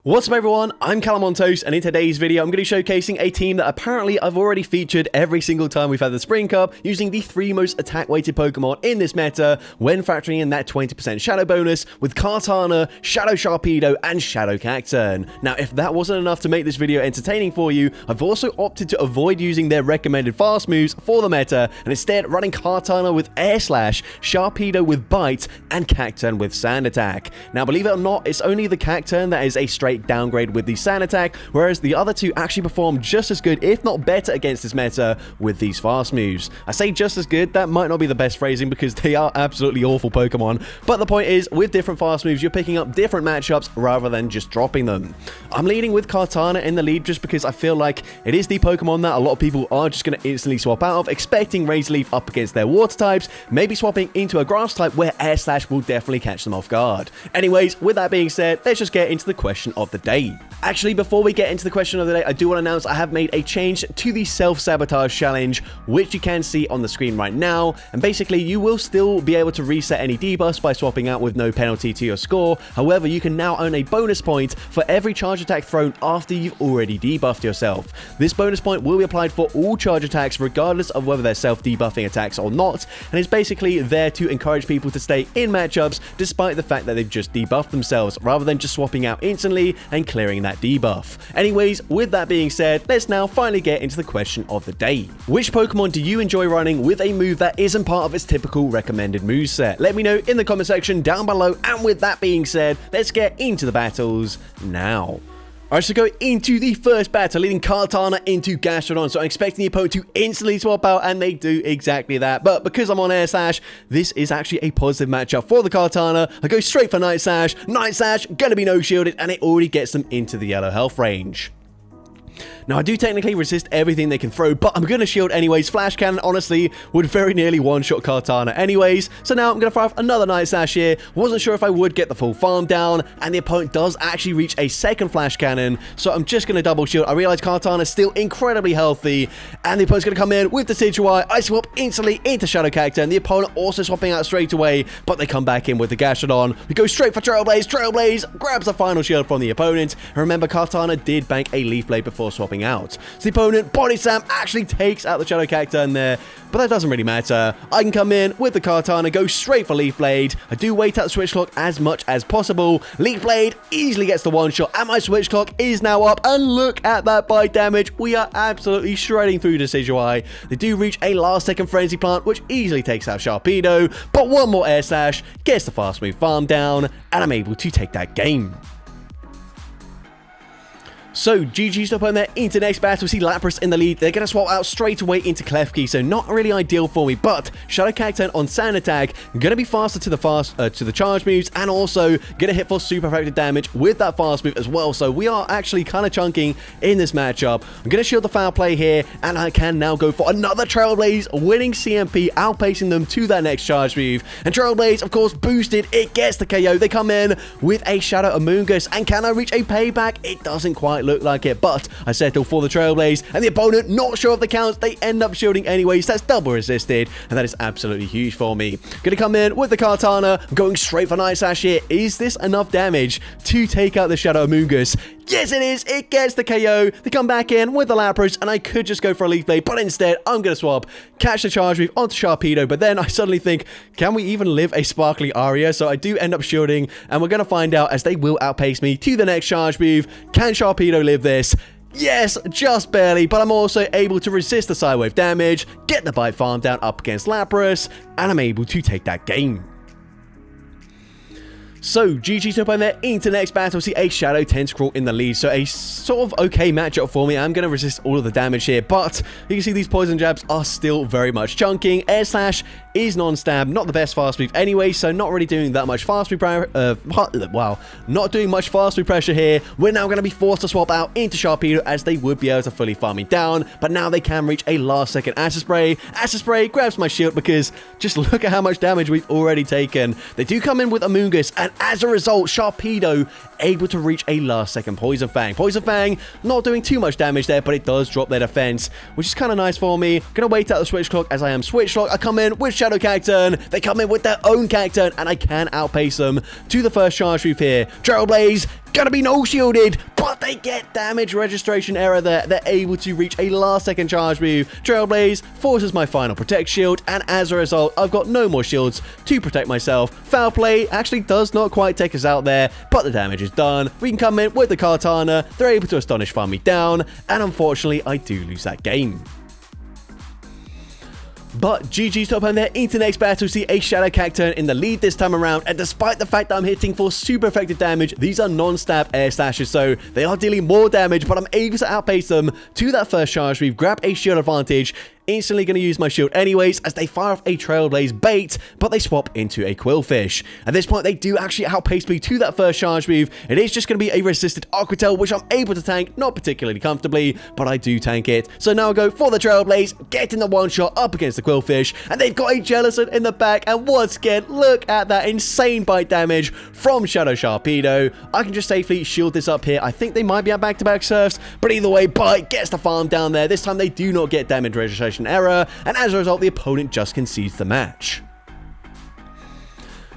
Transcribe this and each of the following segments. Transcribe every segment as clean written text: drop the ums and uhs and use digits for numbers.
What's up everyone, I'm CallumOnToast, and in today's video I'm going to be showcasing a team that apparently I've already featured every single time we've had the Spring Cup, using the 3 most attack-weighted Pokemon in this meta when factoring in that 20% Shadow bonus with Kartana, Shadow Sharpedo, and Shadow Cacturn. Now if that wasn't enough to make this video entertaining for you, I've also opted to avoid using their recommended fast moves for the meta, and instead running Kartana with Air Slash, Sharpedo with Bite, and Cacturn with Sand Attack. Now believe it or not, it's only the Cacturn that is a straight downgrade with the Sand Attack, whereas the other two actually perform just as good, if not better, against this meta with these fast moves. I say just as good, that might not be the best phrasing because they are absolutely awful Pokemon, but the point is, with different fast moves, you're picking up different matchups rather than just dropping them. I'm leading with Kartana in the lead just because I feel like it is the Pokemon that a lot of people are just going to instantly swap out of, expecting Razor Leaf up against their water types, maybe swapping into a grass type where Air Slash will definitely catch them off guard. Anyways, with that being said, let's just get into the question of the day. Actually, before we get into the question of the day, I do want to announce I have made a change to the self-sabotage challenge, which you can see on the screen right now. And basically, you will still be able to reset any debuffs by swapping out with no penalty to your score. However, you can now earn a bonus point for every charge attack thrown after you've already debuffed yourself. This bonus point will be applied for all charge attacks, regardless of whether they're self-debuffing attacks or not, and it's basically there to encourage people to stay in matchups despite the fact that they've just debuffed themselves, rather than just swapping out instantly and clearing that debuff. Anyways, with that being said, let's now finally get into the question of the day. Which Pokemon do you enjoy running with a move that isn't part of its typical recommended moveset? Let me know in the comment section down below, and with that being said, let's get into the battles now. Alright, so go into the first battle, leading Kartana into Gastrodon, so I'm expecting the opponent to instantly swap out, and they do exactly that. But because I'm on Air Slash, this is actually a positive matchup for the Kartana. I go straight for Night Slash, gonna be no shielded, and it already gets them into the yellow health range. Now, I do technically resist everything they can throw, but I'm going to shield anyways. Flash Cannon, honestly, would very nearly one-shot Kartana anyways. So now I'm going to fire off another Night Slash here. Wasn't sure if I would get the full farm down, and the opponent does actually reach a second Flash Cannon, so I'm just going to double shield. I realize Kartana is still incredibly healthy, and the opponent's going to come in with the Decidueye. I swap instantly into Shadow Cacturn, and the opponent also swapping out straight away, but they come back in with the Gastrodon. We go straight for Trailblaze. Trailblaze grabs the final shield from the opponent. And remember, Kartana did bank a Leaf Blade before swapping out. So the opponent, Body Slam, actually takes out the Shadow Cacturn there, but that doesn't really matter. I can come in with the Kartana, go straight for Leaf Blade. I do wait out the Switch Clock as much as possible. Leaf Blade easily gets the one-shot, and my Switch Clock is now up, and look at that bite damage. We are absolutely shredding through Decidueye. They do reach a last-second Frenzy Plant, which easily takes out Sharpedo, but one more Air Slash gets the fast move farm down, and I'm able to take that game. So, GG's up on there into next battle. We see Lapras in the lead. They're going to swap out straight away into Klefki, so not really ideal for me, but Shadow Cacturn on Sand Attack, going to be faster to the charge moves, and also going to hit for super effective damage with that fast move as well, so we are actually kind of chunking in this matchup. I'm going to shield the foul play here, and I can now go for another Trailblaze, winning CMP, outpacing them to that next charge move, and Trailblaze, of course, boosted. It gets the KO. They come in with a Shadow Amoonguss, and can I reach a payback? It doesn't quite look like it, but I settle for the Trailblaze, and the opponent, not sure of the counts, they end up shielding anyways. That's double resisted, and that is absolutely huge for me. Gonna come in with the Kartana. I'm going straight for Night Slash here. Is this enough damage to take out the Shadow Amoonguss? Yes, it is. It gets the KO. They come back in with the Lapras, and I could just go for a Leaf Blade, but instead, I'm going to swap, catch the charge move onto Sharpedo, but then I suddenly think, can we even live a Sparkly Aria? So I do end up shielding, and we're going to find out as they will outpace me to the next charge move. Can Sharpedo live this? Yes, just barely, but I'm also able to resist the Sidewave damage, get the bite farm down up against Lapras, and I'm able to take that game. So, GG's up on there into the next battle. See a Shadow Tentacruel in the lead, so a sort of okay matchup for me. I'm going to resist all of the damage here, but you can see these poison jabs are still very much chunking. Air Slash is non-stab, not the best fast move anyway, so not really doing that much fast move not doing much fast move pressure here. We're now going to be forced to swap out into Sharpedo, as they would be able to fully farm me down, but now they can reach a last second Acid Spray. Acid Spray grabs my shield because just look at how much damage we've already taken. They do come in with Amoonguss, and as a result, Sharpedo able to reach a last second Poison Fang. Poison Fang not doing too much damage there, but it does drop their defense, which is kind of nice for me. Gonna wait out the Switch Clock as I am Switch Clock. I come in with Shadow Cacturn. They come in with their own Cacturn, and I can outpace them to the first charge move here. Trailblaze, gonna be no shielded, but they get damage registration error there. They're able to reach a last second charge move. Trailblaze forces my final protect shield, and as a result, I've got no more shields to protect myself. Foul play actually does not quite take us out there, but the damage is done. We can come in with the Kartana. They're able to Astonish farm me down, and unfortunately, I do lose that game. But GG's to open there into next battle, see a Shadow Cacturn in the lead this time around, and despite the fact that I'm hitting for super effective damage, these are non-stab air slashes, so they are dealing more damage, but I'm able to outpace them to that first charge. We've grabbed a shield advantage, instantly going to use my shield anyways as they fire off a Trailblaze bait, but they swap into a Quillfish. At this point, they do actually outpace me to that first charge move. It is just going to be a resisted Aquatel, which I'm able to tank, not particularly comfortably, but I do tank it. So now I go for the Trailblaze, getting the one-shot up against the Quillfish, and they've got a Jellicent in the back, and once again, look at that insane bite damage from Shadow Sharpedo. I can just safely shield this up here. I think they might be at back-to-back surfs, but either way, Bite gets the farm down there. This time, they do not get damage registration error, and as a result, the opponent just concedes the match.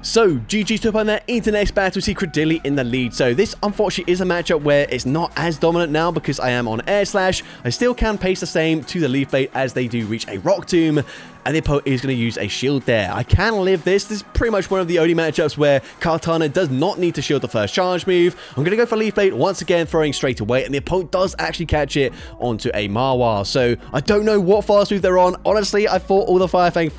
So, GG's to up on there into next battle, see Credilli in the lead. So this, unfortunately, is a matchup where it's not as dominant now because I am on Air Slash. I still can pace the same to the Leaf Blade as they do reach a Rock Tomb, and the opponent is going to use a shield there. I can live this. This is pretty much one of the only matchups where Kartana does not need to shield the first charge move. I'm going to go for Leaf Blade once again, throwing straight away, and the opponent does actually catch it onto a Marwar. So I don't know what fast move they're on. Honestly, I thought all the Firefang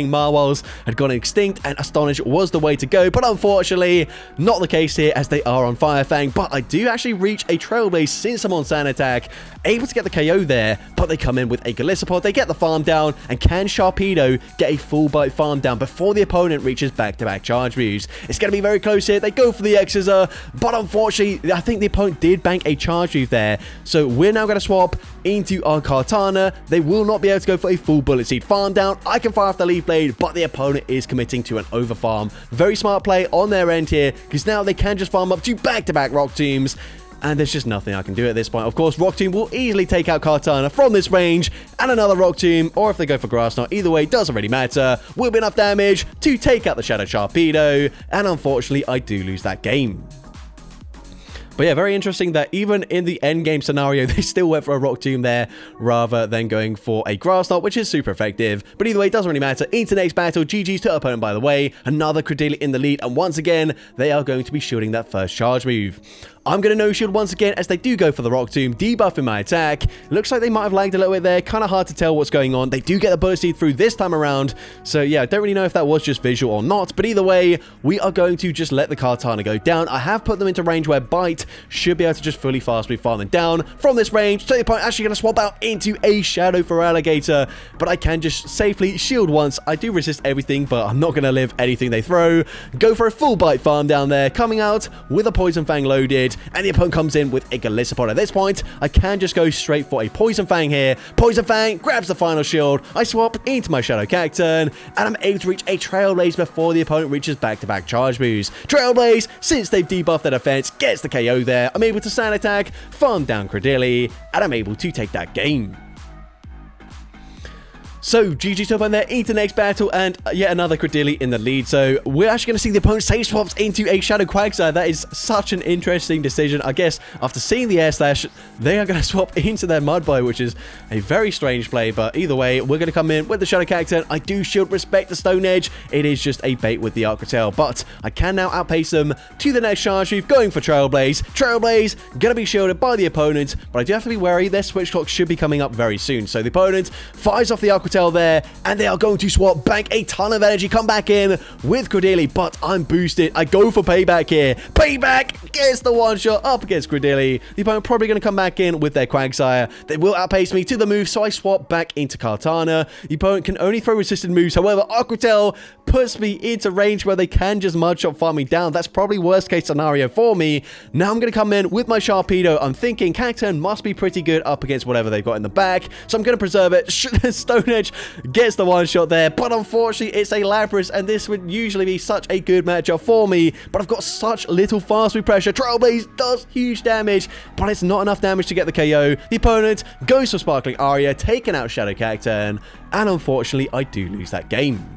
Marwars had gone extinct, and Astonish was the way to go, but unfortunately, not the case here as they are on Firefang. But I do actually reach a Trailblaze since I'm on Sand Attack, able to get the KO there, but they come in with a Galissapod. They get the farm down, and can Sharpedo get a full bite farm down before the opponent reaches back-to-back charge moves? It's going to be very close here. They go for the Exeter, but unfortunately, I think the opponent did bank a charge move there. So we're now going to swap into our Kartana. They will not be able to go for a full Bullet Seed farm down. I can fire off the Leaf Blade, but the opponent is committing to an over farm. Very smart play on their end here, because now they can just farm up to back-to-back Rock Tombs. And there's just nothing I can do at this point. Of course, Rock Tomb will easily take out Kartana from this range, and another Rock Tomb, or if they go for Grass Knot, either way, doesn't really matter. Will be enough damage to take out the Shadow Sharpedo, and unfortunately, I do lose that game. But yeah, very interesting that even in the end game scenario, they still went for a Rock Tomb there rather than going for a Grass Knot, which is super effective. But either way, it doesn't really matter. Into next battle, GG's to opponent, by the way. Another Credilli in the lead, and once again, they are going to be shielding that first charge move. I'm going to no-shield once again as they do go for the Rock Tomb, debuffing my attack. Looks like they might have lagged a little bit there. Kind of hard to tell what's going on. They do get the Bullet Seed through this time around. So yeah, I don't really know if that was just visual or not. But either way, we are going to just let the Kartana go down. I have put them into range where Bite should be able to just fully fast move farm them down from this range. So the opponent actually going to swap out into a Shadow for Alligator. But I can just safely shield once. I do resist everything, but I'm not going to live anything they throw. Go for a full Bite farm down there, coming out with a Poison Fang loaded. And the opponent comes in with a Galissapod. At this point, I can just go straight for a Poison Fang here. Poison Fang grabs the final shield. I swap into my Shadow Cacturn, and I'm able to reach a Trailblaze before the opponent reaches back-to-back charge moves. Trailblaze, since they've debuffed their defense, gets the KO there. I'm able to Sand Attack, farm down Credilli, and I'm able to take that game. So, GG's to open there into next battle, and yet another Credilli in the lead. So, we're actually going to see the opponent save swaps into a Shadow Quagsire. That is such an interesting decision. I guess, after seeing the Air Slash, they are going to swap into their Mudboy, which is a very strange play. But either way, we're going to come in with the Shadow Cacturn. I do shield respect the Stone Edge. It is just a bait with the Arcrotail, but I can now outpace them to the next charge move, going for Trailblaze. Trailblaze, going to be shielded by the opponent, but I do have to be wary. Their switch clock should be coming up very soon. So, the opponent fires off the Arcrotail there, and they are going to swap, bank a ton of energy, come back in with Credilli, but I'm boosted. I go for Payback here. Payback gets the one shot up against Credilli. The opponent probably going to come back in with their Quagsire. They will outpace me to the move, so I swap back into Kartana. The opponent can only throw resisted moves. However, Aquatel puts me into range where they can just Mudshot farm me down. That's probably worst case scenario for me. Now I'm going to come in with my Sharpedo. I'm thinking Cacturn must be pretty good up against whatever they've got in the back, so I'm going to preserve it. Stone Edge damage, gets the one shot there, but unfortunately it's a Lapras, and this would usually be such a good matchup for me, but I've got such little fast move pressure. Trailblaze does huge damage, but it's not enough damage to get the KO. The opponent goes for Sparkling Aria, taking out Shadow Cacturn, and unfortunately I do lose that game.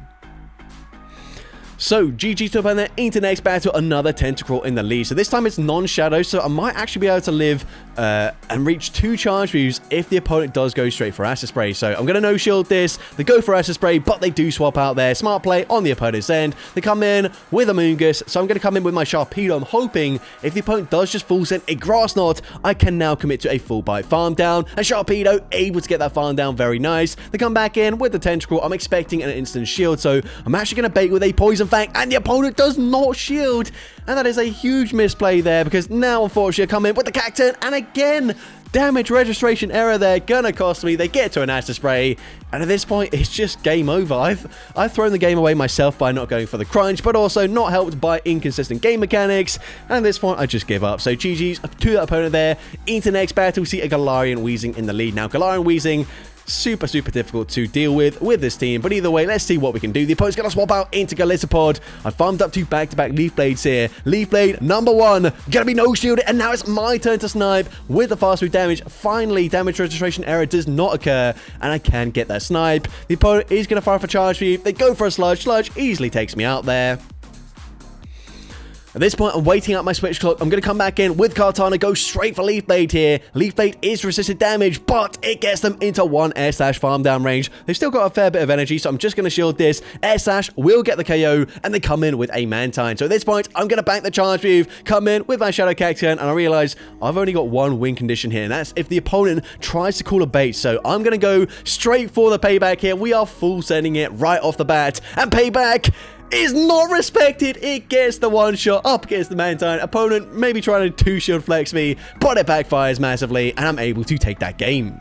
So, GG to opponent into next battle, another Tentacruel in the lead. So this time it's non-shadow, so I might actually be able to live and reach 2 charge moves if the opponent does go straight for Acid Spray. So I'm going to no-shield this. They go for Acid Spray, but they do swap out there. Smart play on the opponent's end. They come in with a Moongus, so I'm going to come in with my Sharpedo. I'm hoping if the opponent does just full send a Grass Knot, I can now commit to a full bite farm down. And Sharpedo able to get that farm down, very nice. They come back in with the Tentacruel. I'm expecting an instant shield, so I'm actually going to bait with a Poison Fang, and the opponent does not shield, and that is a huge misplay there, because now unfortunately I come in with the Cacturn, and again damage registration error there, gonna cost me. They get to an Acid Spray, and at this point it's just game over. I've thrown the game away myself by not going for the crunch, but also not helped by inconsistent game mechanics, and at this point I just give up. So GG's to that opponent there. Into next battle, we see a Galarian Weezing in the lead. Now Galarian Weezing, super difficult to deal with this team, but either way, let's see what we can do. The opponent's gonna swap out into Galissapod. I farmed up 2 back-to-back Leaf Blades here. Leaf Blade number 1 gonna be no shielded, and now it's my turn to snipe with the fast move damage. Finally, damage registration error does not occur, and I can get that snipe. The opponent is gonna fire for charge move. They go for a Sludge. Sludge easily takes me out there. At this point, I'm waiting out my switch clock. I'm going to come back in with Kartana, go straight for Leaf Blade here. Leaf Blade is resisted damage, but it gets them into 1 Air Slash farm down range. They've still got a fair bit of energy, so I'm just going to shield this. Air Slash will get the KO, and they come in with a Mantine. So at this point, I'm going to bank the charge move, come in with my Shadow Cacturn, and I realize I've only got 1 win condition here, and that's if the opponent tries to call a bait. So I'm going to go straight for the payback here. We are full sending it right off the bat, and payback is not respected. It gets the 1 shot up against the Mantine. Opponent maybe trying to 2 shield flex me, but it backfires massively, and I'm able to take that game.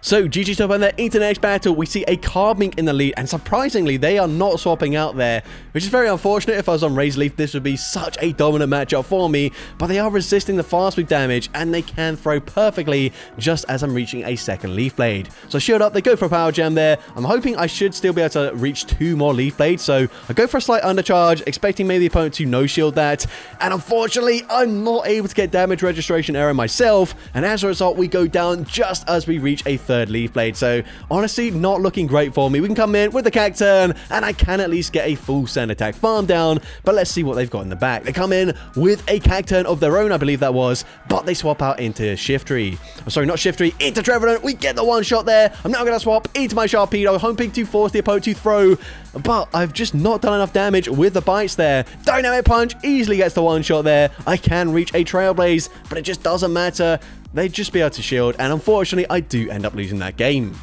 So, GG top on their into next battle, we see a Carbink in the lead, and surprisingly, they are not swapping out there, which is very unfortunate. If I was on Razor Leaf, this would be such a dominant matchup for me, but they are resisting the fast move damage, and they can throw perfectly just as I'm reaching a second Leaf Blade. So, shield up, they go for a Power Gem there. I'm hoping I should still be able to reach 2 more Leaf Blades, so I go for a slight undercharge, expecting maybe the opponent to no-shield that, and unfortunately, I'm not able to get damage registration error myself, and as a result, we go down just as we reach a third Leaf Blade. So honestly, not looking great for me. We can come in with the Cacturn, and I can at least get a full send attack farm down, but let's see what they've got in the back. They come in with a Cacturn of their own, I believe that was, but they swap out into Shiftry. I'm sorry, not Shiftry, into Trevenant. We get the 1 shot there. I'm now going to swap into my Sharpedo, hoping to force the opponent to throw, but I've just not done enough damage with the bites there. Dynamic Punch easily gets the 1 shot there. I can reach a Trailblaze, but it just doesn't matter. They'd just be able to shield, and unfortunately, I do end up losing that game.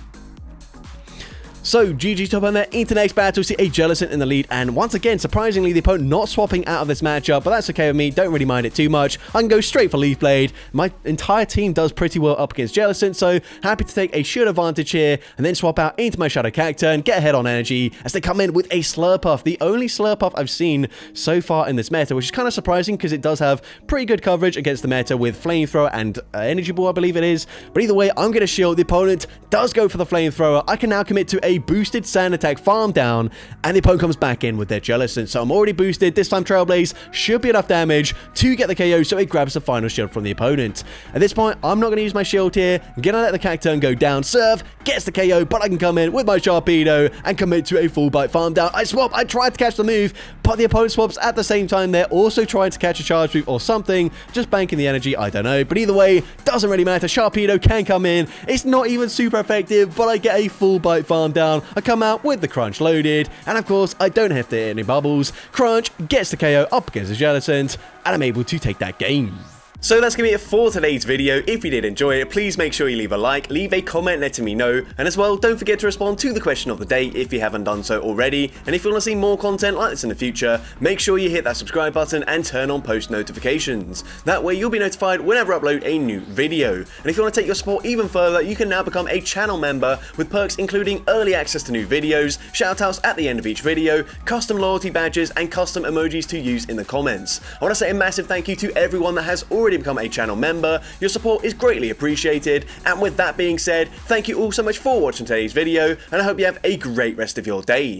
So, GG top on there, into next battle, we see a Jellicent in the lead, and once again, surprisingly, the opponent not swapping out of this matchup, but that's okay with me, don't really mind it too much. I can go straight for Leaf Blade. My entire team does pretty well up against Jellicent, so happy to take a shield advantage here, and then swap out into my Shadow Cacturn, get ahead on energy, as they come in with a Slurpuff, the only Slurpuff I've seen so far in this meta, which is kind of surprising, because it does have pretty good coverage against the meta with Flamethrower and Energy Ball, I believe it is, but either way, I'm going to shield. The opponent does go for the Flamethrower. I can now commit to a boosted sand attack farm down, and the opponent comes back in with their Jellicent. So I'm already boosted. This time Trailblaze should be enough damage to get the KO, so it grabs the final shield from the opponent. At this point, I'm not going to use my shield here. I'm going to let the Cacturn go down. Surf gets the KO, but I can come in with my Sharpedo and commit to a full bite farm down. I swap. I tried to catch the move, but the opponent swaps at the same time. They're also trying to catch a charge move or something, just banking the energy. I don't know, but either way, doesn't really matter. Sharpedo can come in. It's not even super effective, but I get a full bite farm down. I come out with the Crunch loaded, and of course, I don't have to hit any bubbles. Crunch gets the KO up against the Jellicent, and I'm able to take that game. So that's going to be it for today's video. If you did enjoy it, please make sure you leave a like, leave a comment letting me know, and as well, don't forget to respond to the question of the day if you haven't done so already. And if you want to see more content like this in the future, make sure you hit that subscribe button and turn on post notifications. That way you'll be notified whenever I upload a new video. And if you want to take your support even further, you can now become a channel member with perks including early access to new videos, shoutouts at the end of each video, custom loyalty badges, and custom emojis to use in the comments. I want to say a massive thank you to everyone that has already already become a channel member. Your support is greatly appreciated, and with that being said, thank you all so much for watching today's video, and I hope you have a great rest of your day.